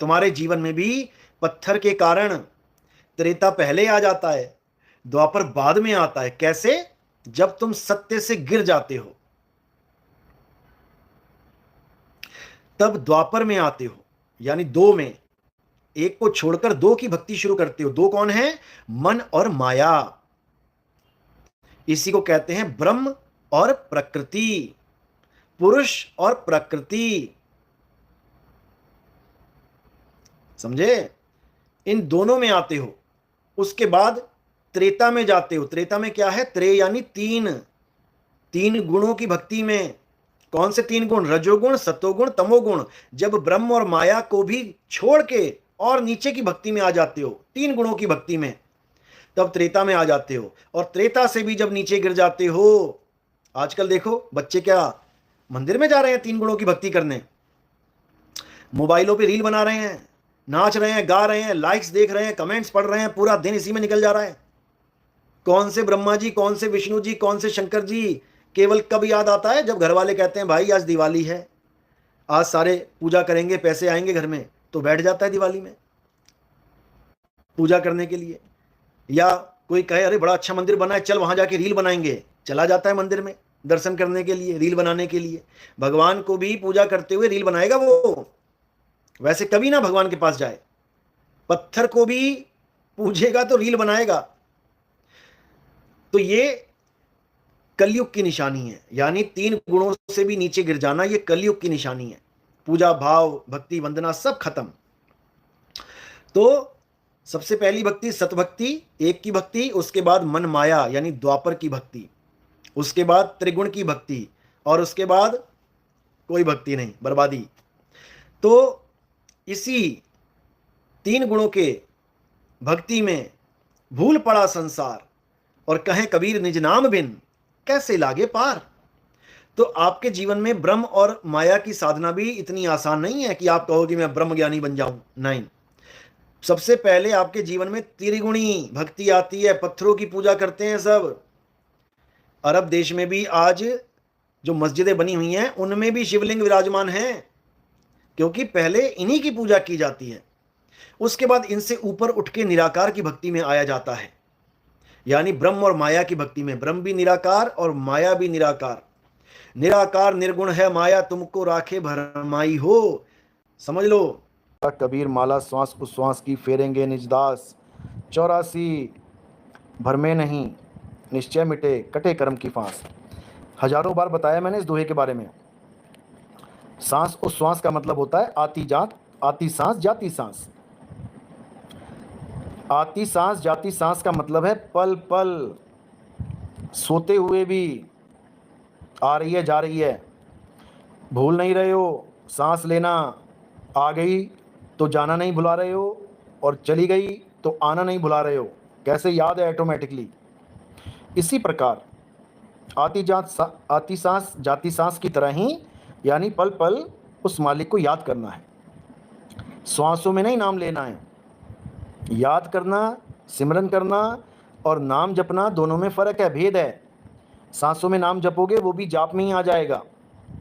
तुम्हारे जीवन में भी पत्थर के कारण त्रेता पहले आ जाता है, द्वापर बाद में आता है। कैसे? जब तुम सत्य से गिर जाते हो तब द्वापर में आते हो, यानी दो में, एक को छोड़कर दो की भक्ति शुरू करते हो। दो कौन है? मन और माया। इसी को कहते हैं ब्रह्म और प्रकृति, पुरुष और प्रकृति। समझे? इन दोनों में आते हो, उसके बाद त्रेता में जाते हो। त्रेता में क्या है? त्रे यानी तीन गुणों की भक्ति में। कौन से तीन गुण? रजोगुण, सतोगुण, तमोगुण। जब ब्रह्म और माया को भी छोड़ के और नीचे की भक्ति में आ जाते हो, तीन गुणों की भक्ति में, तब त्रेता में आ जाते हो। और त्रेता से भी जब नीचे गिर जाते हो, आजकल देखो बच्चे क्या मंदिर में जा रहे हैं तीन गुणों की भक्ति करने, मोबाइलों पे रील बना रहे हैं, नाच रहे हैं, गा रहे हैं, लाइक्स देख रहे हैं, कमेंट्स पढ़ रहे हैं, पूरा दिन इसी में निकल जा रहा है। कौन से ब्रह्मा जी, कौन से विष्णु जी, कौन से शंकर जी, केवल कब याद आता है? जब घर वाले कहते हैं भाई आज दिवाली है, आज सारे पूजा करेंगे, पैसे आएंगे घर में, तो बैठ जाता है दिवाली में पूजा करने के लिए। या कोई कहे अरे बड़ा अच्छा मंदिर बना है, चल वहां जाके रील बनाएंगे, चला जाता है मंदिर में दर्शन करने के लिए, रील बनाने के लिए। भगवान को भी पूजा करते हुए रील बनाएगा वो, वैसे कभी ना भगवान के पास जाए। पत्थर को भी पूजेगा तो रील बनाएगा। तो ये कलयुग की निशानी है, यानी तीन गुणों से भी नीचे गिर जाना, ये कलयुग की निशानी है। पूजा भाव, भक्ति, वंदना सब खत्म। तो सबसे पहली भक्ति सतभक्ति, एक की भक्ति, उसके बाद मन माया यानी द्वापर की भक्ति, उसके बाद त्रिगुण की भक्ति, और उसके बाद कोई भक्ति नहीं, बर्बादी। तो इसी तीन गुणों के भक्ति में भूल पड़ा संसार, और कहें कबीर निज नाम बिन कैसे लागे पार। तो आपके जीवन में ब्रह्म और माया की साधना भी इतनी आसान नहीं है कि आप कहो कि मैं ब्रह्म ज्ञानी बन जाऊं, नहीं। सबसे पहले आपके जीवन में त्रिगुणी भक्ति आती है। पत्थरों की पूजा करते हैं सब। अरब देश में भी आज जो मस्जिदें बनी हुई हैं उनमें भी शिवलिंग विराजमान हैं, क्योंकि पहले इन्हीं की पूजा की जाती है। उसके बाद इनसे ऊपर उठ के निराकार की भक्ति में आया जाता है, यानी ब्रह्म और माया की भक्ति में। ब्रह्म भी निराकार और माया भी निराकार। निराकार निर्गुण है माया, तुमको राखे भरमाई हो। समझ लो। कबीर माला श्वास उश्वास की फेरेंगे निजदास, 84 भर में नहीं निश्चय मिटे कटे कर्म की फांस। हजारों बार बताया मैंने इस दोहे के बारे में। सांस उश्वास का मतलब होता है आती जात, आती सांस जाती सांस। आती सांस जाती सांस का मतलब है पल पल, सोते हुए भी आ रही है जा रही है, भूल नहीं रहे हो। सांस लेना आ गई तो जाना नहीं भुला रहे हो, और चली गई तो आना नहीं भुला रहे हो। कैसे याद है ऑटोमेटिकली। इसी प्रकार आती सांस जाती सांस की तरह ही, यानी पल पल उस मालिक को याद करना है। श्वासों में नहीं नाम लेना है। याद करना, सिमरन करना और नाम जपना दोनों में फ़र्क है, भेद है। सांसों में नाम जपोगे वो भी जाप में ही आ जाएगा,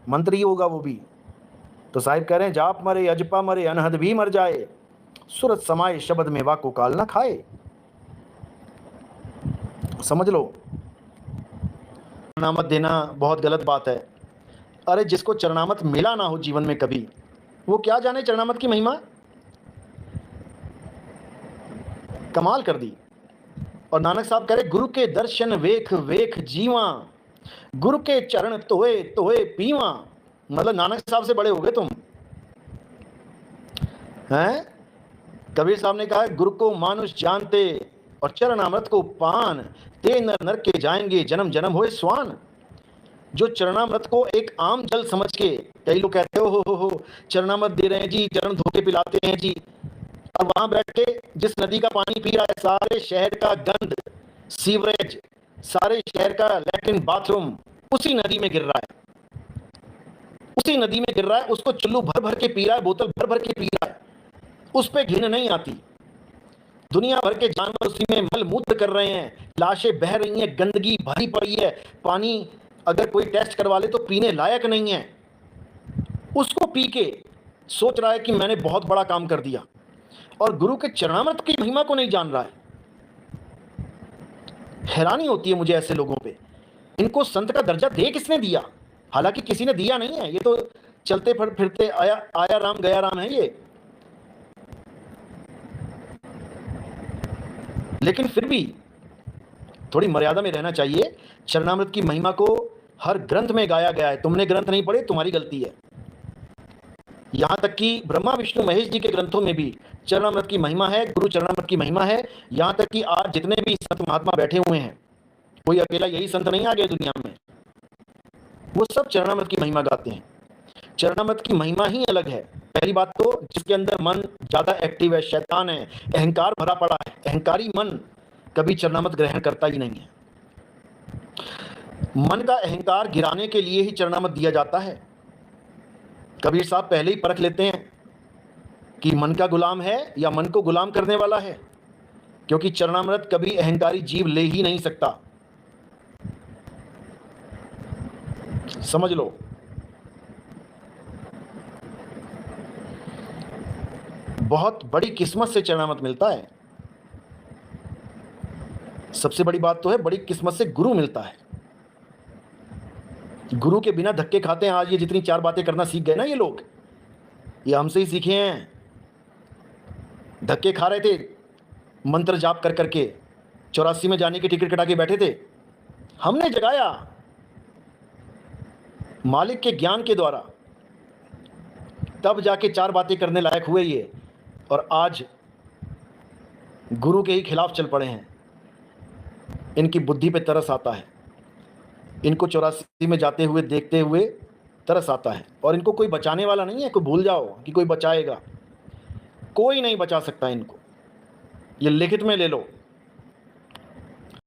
मंत्र ही होगा वो भी। तो साहिब कह रहे हैं जाप मरे अजपा मरे अनहद भी मर जाए, सूरत समाए शब्द में वाको काल ना खाए। समझ लो। चरणामत देना बहुत गलत बात है। अरे जिसको चरणामत मिला ना हो जीवन में कभी, वो क्या जाने चरणामत की महिमा। कमाल कर दी। और नानक साहब कह रहे गुरु के दर्शन वेख वेख जीवा, गुरु के चरण तोए तोए पीवा। मतलब नानक साहब से बड़े हो गए तुम हैं। कबीर साहब ने कहा गुरु को मानुष जानते और चरणामृत को पान, ते नर नर के जाएंगे जन्म जन्म होए स्वान। जो चरणामृत को एक आम जल समझ के, कई लोग कहते हो चरणामृत दे रहे हैं जी, चरण धो के पिलाते हैं जी, और वहां बैठ के जिस नदी का पानी पी रहा है, सारे शहर का गंद, सीवरेज, सारे शहर का लैट्रिन बाथरूम उसी नदी में गिर रहा है, उसी नदी में गिर रहा है। उसको चुल्लू भर भर के पी रहा है, बोतल भर भर के पी रहा है, उस पर घिन नहीं आती। दुनिया भर के जानवर उसी में मल मूत्र कर रहे हैं, लाशें बह रही हैं, गंदगी भरी पड़ी है, पानी अगर कोई टेस्ट करवा ले तो पीने लायक नहीं है। उसको पी के सोच रहा है कि मैंने बहुत बड़ा काम कर दिया और गुरु के चरणामृत की महिमा को नहीं जान रहा है। हैरानी होती है मुझे ऐसे लोगों पे। इनको संत का दर्जा दे किसने दिया? हालांकि किसी ने दिया नहीं है, ये तो चलते फिरते आया आया राम गया राम है ये। लेकिन फिर भी थोड़ी मर्यादा में रहना चाहिए। चरणामृत की महिमा को हर ग्रंथ में गाया गया है। तुमने ग्रंथ नहीं पढ़े, तुम्हारी गलती है। यहां तक कि ब्रह्मा विष्णु महेश जी के ग्रंथों में भी चरणामृत की महिमा है, गुरु चरणामृत की महिमा है। यहां तक कि आज जितने भी संत महात्मा बैठे हुए हैं, कोई अकेला यही संत नहीं आ गया दुनिया में, वो सब चरणामृत की महिमा गाते हैं। चरणामृत की महिमा ही अलग है। पहली बात तो जिसके अंदर मन ज्यादा एक्टिव है, शैतान है, अहंकार भरा पड़ा है, अहंकारी मन कभी चरणामृत ग्रहण करता ही नहीं है। मन का अहंकार गिराने के लिए ही चरणामृत दिया जाता है। कबीर साहब पहले ही परख लेते हैं कि मन का गुलाम है या मन को गुलाम करने वाला है, क्योंकि चरणामृत कभी अहंकारी जीव ले ही नहीं सकता। समझ लो। बहुत बड़ी किस्मत से चरणामृत मिलता है। सबसे बड़ी बात तो है, बड़ी किस्मत से गुरु मिलता है। गुरु के बिना धक्के खाते हैं। आज ये जितनी चार बातें करना सीख गए ना ये लोग, ये हमसे ही सीखे हैं। धक्के खा रहे थे मंत्र जाप कर करके, 84 में जाने की टिकट कटा के बैठे थे, हमने जगाया मालिक के ज्ञान के द्वारा, तब जाके चार बातें करने लायक हुए ये। और आज गुरु के ही खिलाफ चल पड़े हैं। इनकी बुद्धि पे तरस आता है, इनको 84 में जाते हुए देखते हुए तरस आता है। और इनको कोई बचाने वाला नहीं है। कोई भूल जाओ कि कोई बचाएगा, कोई नहीं बचा सकता इनको। ये लिखित में ले लो।